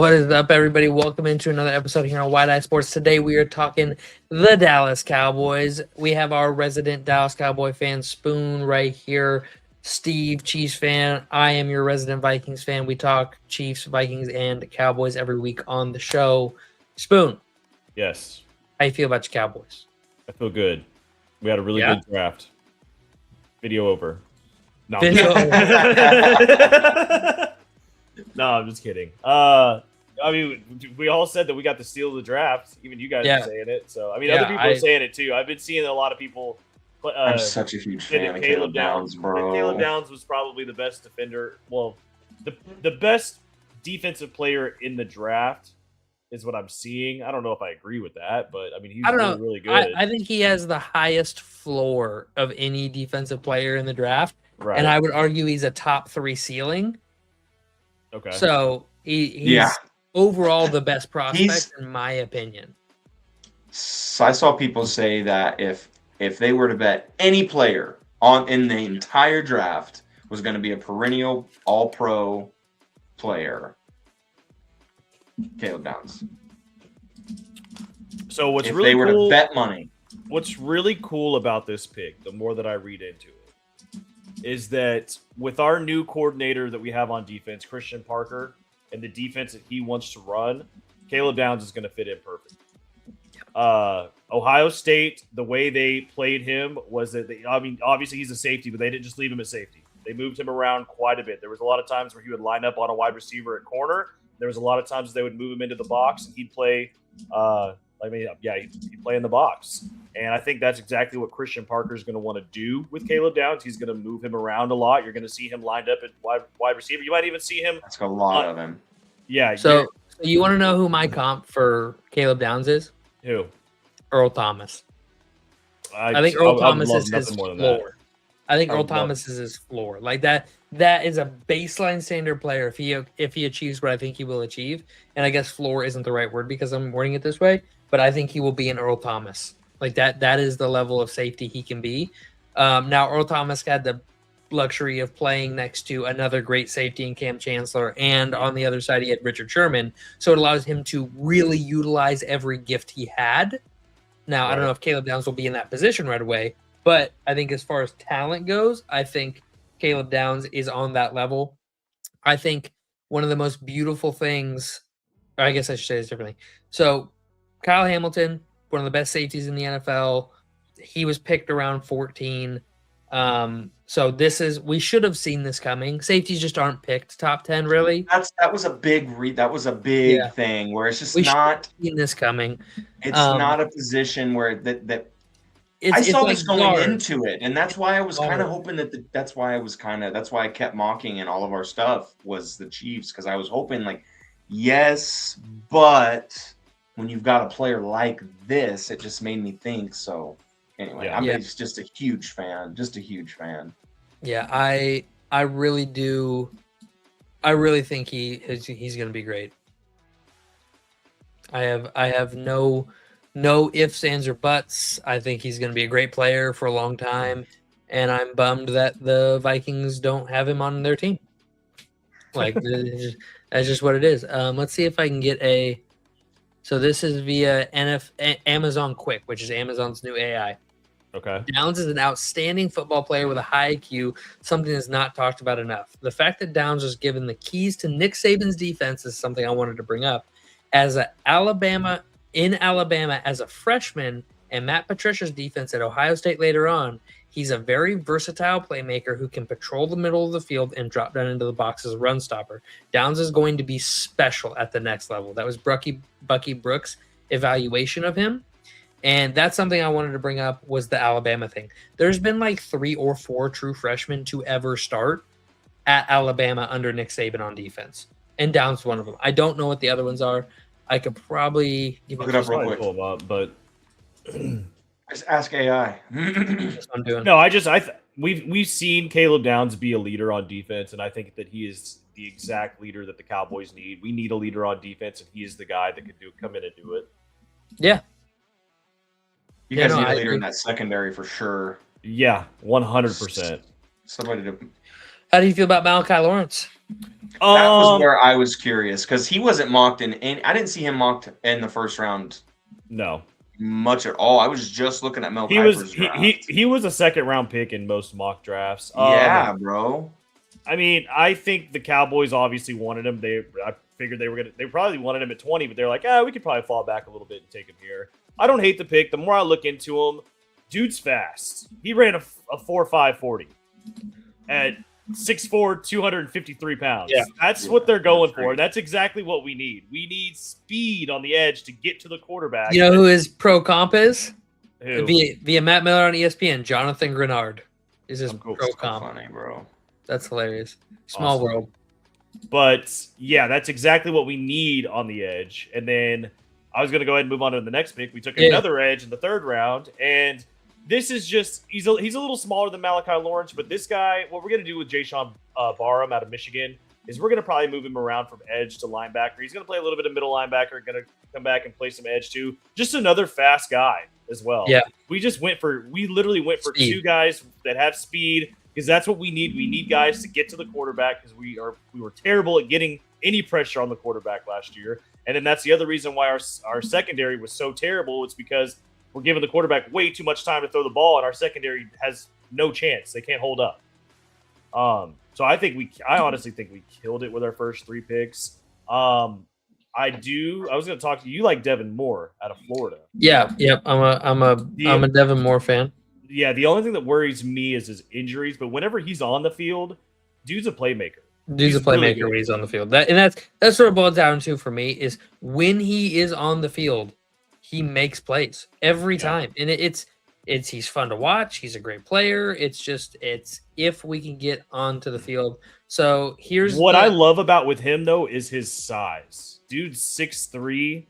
What is up, everybody? Welcome into another episode here on Wide Eye Sports. Today we are talking the Dallas Cowboys. We have our resident Dallas Cowboy fan, Spoon, right here. Steve, Chiefs fan. I am your resident Vikings fan. We talk Chiefs, Vikings, and Cowboys every week on the show. Spoon, Yes, how you feel about your Cowboys? I feel good. We had a really good draft. Video over. No, I'm Video no, I'm just kidding. I mean, we all said that we got the steal of the draft. Even you guys are saying it. So, I mean, other people are saying it too. I've been seeing a lot of people. I'm such a huge fan of Caleb Downs, bro. Caleb Downs was probably the best defender. Well, the best defensive player in the draft is what I'm seeing. I don't know if I agree with that, but I mean, he's really good. I think he has the highest floor of any defensive player in the draft. Right. And I would argue he's a top 3 ceiling. Okay. So he's overall the best prospect, in my opinion. So I saw people say that if they were to bet any player in the entire draft was going to be a perennial All-Pro player, Caleb Downs. So if they were to bet money, what's really cool about this pick, the more that I read into it, is that with our new coordinator that we have on defense, Christian Parker, and the defense that he wants to run, Caleb Downs is going to fit in perfect. Ohio State, the way they played him was that obviously he's a safety, but they didn't just leave him at safety. They moved him around quite a bit. There was a lot of times where he would line up on a wide receiver at corner. There was a lot of times they would move him into the box, and he'd play. He'd play in the box. And I think that's exactly what Christian Parker is going to want to do with Caleb Downs. He's going to move him around a lot. You're going to see him lined up at wide receiver. You might even see him. That's a lot of him. Yeah. So you want to know who my comp for Caleb Downs is? Who? Earl Thomas. I think Earl Thomas is his floor. I think Earl Thomas is his floor. Like that is a baseline standard player if he achieves what I think he will achieve. And I guess floor isn't the right word because I'm wording it this way, but I think he will be an Earl Thomas. Like that is the level of safety he can be. Now Earl Thomas had the luxury of playing next to another great safety in Cam Chancellor, and on the other side he had Richard Sherman, so it allows him to really utilize every gift he had. Now I don't know if Caleb Downs will be in that position right away, but I think as far as talent goes, I think Caleb Downs is on that level. I think one of the most beautiful things, or I guess I should say this differently. So Kyle Hamilton, one of the best safeties in the NFL. He was picked around 14. So we should have seen this coming. Safeties just aren't picked top 10, really. That was a big thing where it's just not seen this coming. It's not a position where I saw this going into it, and that's why I was kind of hoping that's why I kept mocking in all of our stuff was the Chiefs, because I was hoping yes, but when you've got a player like this, it just made me think. So anyway, I'm just a huge fan. Yeah, I really do. I really think he's going to be great. I have no ifs, ands, or buts. I think he's going to be a great player for a long time, and I'm bummed that the Vikings don't have him on their team. That's just what it is. Let's see if I can get a. So this is via Amazon Quick, which is Amazon's new AI. Okay. Downs is an outstanding football player with a high IQ, something that's not talked about enough. The fact that Downs was given the keys to Nick Saban's defense is something I wanted to bring up. As Alabama as a freshman and Matt Patricia's defense at Ohio State later on, he's a very versatile playmaker who can patrol the middle of the field and drop down into the box as a run stopper. Downs is going to be special at the next level. That was Bucky Brooks' evaluation of him. And that's something I wanted to bring up was the Alabama thing. There's been 3 or 4 true freshmen to ever start at Alabama under Nick Saban on defense. And Downs one of them. I don't know what the other ones are. I could probably look it up real quick. Pull them up, but just ask AI. That's what I'm doing. No, we've seen Caleb Downs be a leader on defense, and I think that he is the exact leader that the Cowboys need. We need a leader on defense, and he is the guy that could come in and do it. Yeah. You guys need a leader in that secondary for sure. Yeah, 100%. Somebody to. How do you feel about Malachi Lawrence? That was where I was curious because he wasn't mocked I didn't see him mocked in the first round. No, much at all. I was just looking at Mel Kiper's draft. He was a second round pick in most mock drafts. Yeah, bro. I mean, I think the Cowboys obviously wanted him. I figured they probably wanted him at 20, but they're like, we could probably fall back a little bit and take him here. I don't hate the pick. The more I look into him, dude's fast. He ran a 4.5 40 at 6'4", 253 pounds. Yeah. That's what they're going for. That's exactly what we need. We need speed on the edge to get to the quarterback. You know who his pro comp is? Who? Via Matt Miller on ESPN. Jonathan Grenard is his pro comp. Funny, bro. That's hilarious. Small world. But yeah, that's exactly what we need on the edge. And then I was going to go ahead and move on to the next pick. We took another edge in the third round, and this is just he's a little smaller than Malachi Lawrence, but this guy, what we're going to do with Jayshon Barham out of Michigan is we're going to probably move him around from edge to linebacker. He's going to play a little bit of middle linebacker, going to come back and play some edge too. Just another fast guy as well. Yeah. We literally went for speed. 2 guys that have speed because that's what we need. We need guys to get to the quarterback because we were terrible at getting any pressure on the quarterback last year. And then that's the other reason why our secondary was so terrible. It's because we're giving the quarterback way too much time to throw the ball, and our secondary has no chance. They can't hold up. So I honestly think we killed it with our first 3 picks. I was going to talk to you. You like Devin Moore out of Florida. Yeah. Yep. I'm a Devin Moore fan. Yeah. The only thing that worries me is his injuries, but whenever he's on the field, dude's a playmaker. He's a playmaker really when he's on the field. That's what it boils down to for me is when he is on the field, he makes plays every time. And he's fun to watch. He's a great player. It's if we can get onto the field. So here's what I love about with him though is his size. Dude's 6'3".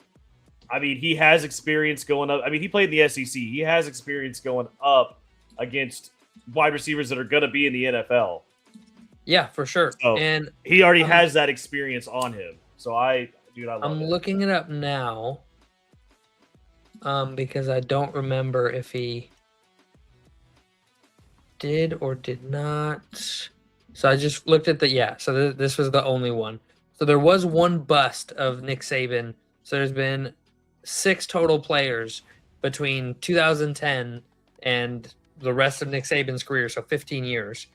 I mean, he has experience going up. I mean, he played in the SEC. He has experience going up against wide receivers that are going to be in the NFL. Yeah, for sure. So and he already has that experience on him. So I love I'm looking it up now. Because I don't remember if he did or did not. So I just looked at so this was the only one. So there was one bust of Nick Saban. So there's been 6 total players between 2010 and the rest of Nick Saban's career, so 15 years,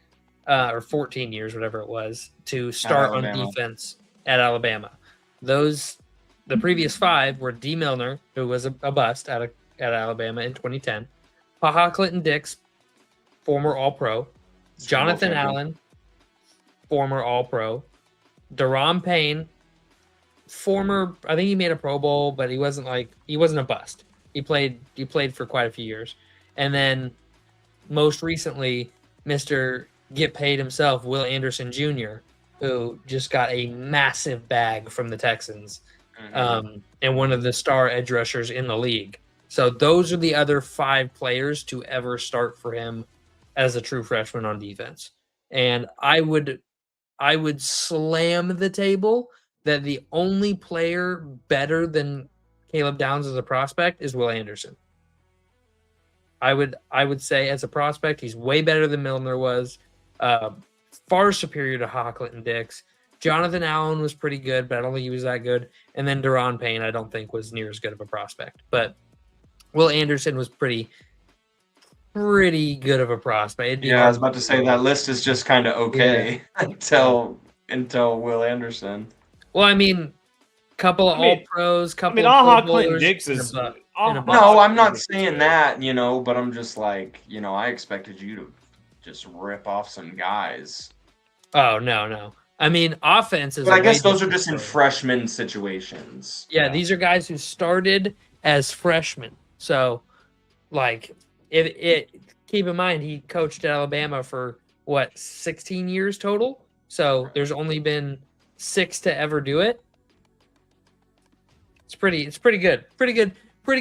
or 14 years, whatever it was, to start on defense at Alabama. The previous 5 were D. Milner, who was a bust at Alabama in 2010, Ha Clinton-Dix, former All-Pro, Jonathan Allen, former All-Pro, Daron Payne, I think he made a Pro Bowl, but he wasn't a bust. He played for quite a few years. And then most recently, Mr. Get Paid himself, Will Anderson Jr., who just got a massive bag from the Texans. And one of the star edge rushers in the league. So those are the other 5 players to ever start for him as a true freshman on defense. And I would slam the table that the only player better than Caleb Downs as a prospect is Will Anderson. I would say as a prospect, he's way better than Milner was, far superior to Ha Clinton-Dix. Jonathan Allen was pretty good, but I don't think he was that good. And then Daron Payne, I don't think was near as good of a prospect. But Will Anderson was pretty good of a prospect. I was about to say that list is just kind of okay until Will Anderson. Well, I mean, couple of All-Pros, couple of Ha Clinton-Dix is... No, I'm not saying that, but I'm just like, I expected you to just rip off some guys. Oh, no. I mean, offense is. But I guess those are just in freshman situations. Yeah, these are guys who started as freshmen. So, keep in mind he coached at Alabama for 16 years total. So there's only been 6 to ever do it. It's pretty good. Pretty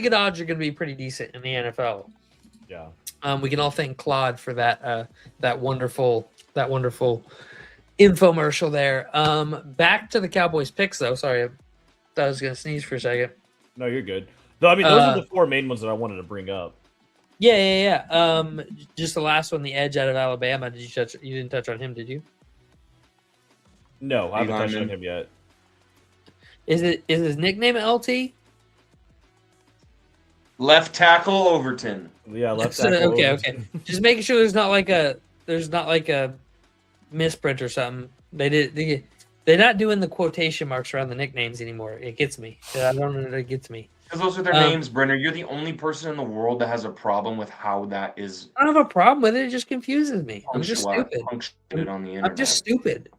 good odds are going to be pretty decent in the NFL. Yeah. We can all thank Claude for that wonderful infomercial there. Back to the Cowboys picks though. Sorry, I thought I was gonna sneeze for a second. No, you're good. No, I mean those are the 4 main ones that I wanted to bring up. Yeah. Just the last one, the edge out of Alabama. You didn't touch on him, did you? No, I haven't touched on him yet. Is his nickname LT? Left tackle Overton. Yeah, left tackle. Okay. Just making sure there's not like a misprint or something. They're not doing the quotation marks around the nicknames anymore. It gets me. I don't know. It gets me. Because those are their names, Brenner. You're the only person in the world that has a problem with how that is. I don't have a problem with it. It just confuses me. I'm just stupid. On the internet. I'm just stupid.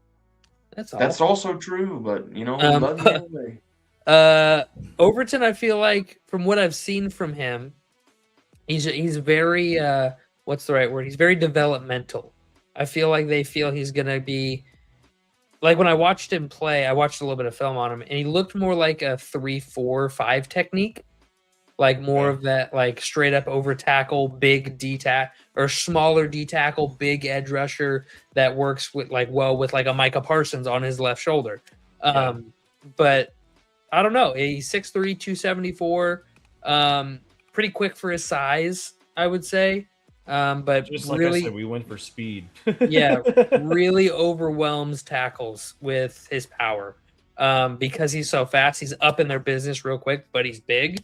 That's all. That's also true, but we love you anyway. Overton, I feel like from what I've seen from him, he's very what's the right word? He's very developmental. I feel like they feel he's gonna be like when I watched him play, I watched a little bit of film on him, and he looked more like a 3-4-5 technique, like more of that like straight up over tackle, big D tackle or smaller D tackle, big edge rusher that works with with like a Micah Parsons on his left shoulder. But I don't know. He's 6'3", 274. Pretty quick for his size, I would say. But just like really, I said, we went for speed. Yeah, really overwhelms tackles with his power. Because he's so fast, he's up in their business real quick, but he's big.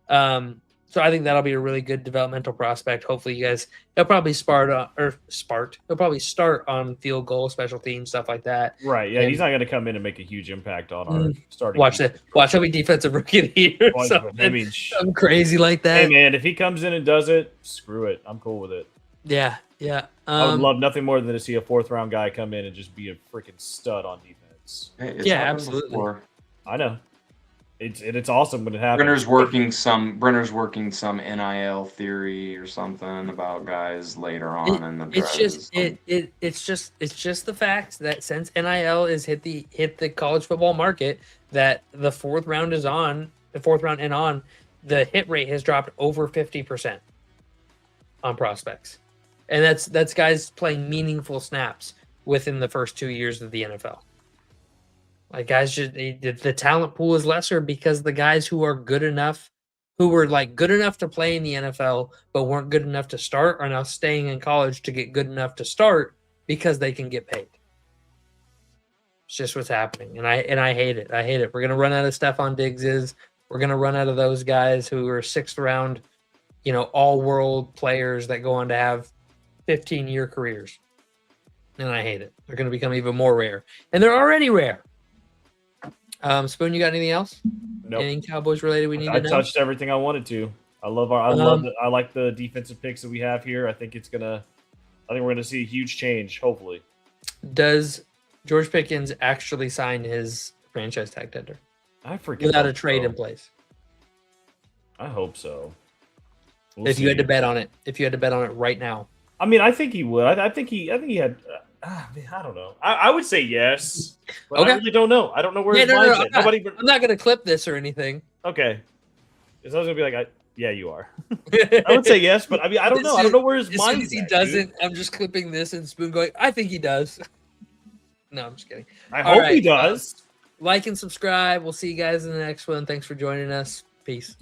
So I think that'll be a really good developmental prospect. Hopefully, you guys he'll probably He'll probably start on field goal, special teams, stuff like that. Right? Yeah, and he's not going to come in and make a huge impact on our starting. Watch how many defensive rookie of the year. Something crazy like that. Hey man, if he comes in and does it, screw it. I'm cool with it. Yeah. I would love nothing more than to see a 4th-round guy come in and just be a freaking stud on defense. Yeah, absolutely. Before. I know. It's awesome when it happens. Brenner's working some NIL theory or something about guys later on in the draft. It's just the fact that since NIL is hit the college football market, that the 4th round and on, the hit rate has dropped over 50% on prospects. And that's guys playing meaningful snaps within the first 2 years of the NFL. Like guys, the talent pool is lesser because the guys who are good enough, who were like good enough to play in the NFL but weren't good enough to start, are now staying in college to get good enough to start because they can get paid. It's just what's happening, and I hate it. I hate it. We're gonna run out of Stephon Diggses. We're gonna run out of those guys who are 6th round, all-world players that go on to have 15-year careers, and I hate it. They're gonna become even more rare, and they're already rare. Spoon, you got anything else? Nope. Anything Cowboys related we need to know? I touched everything I wanted to. I like the defensive picks that we have here. I think we're gonna see a huge change, hopefully. Does George Pickens actually sign his franchise tag tender? I forget. Without a trade in place. I hope so. If you had to bet on it right now. I mean, I think he would. I think he had. I don't know. I would say yes, but I really don't know. I don't know where his mind's at. I'm not going to clip this or anything. Okay. Because I was going to be like, yeah, you are. I would say yes, but I mean, I don't know. I don't know where his mind's at. As soon as he doesn't, dude. I'm just clipping this and Spoon going, I think he does. No, I'm just kidding. I hope he does. Like and subscribe. We'll see you guys in the next one. Thanks for joining us. Peace.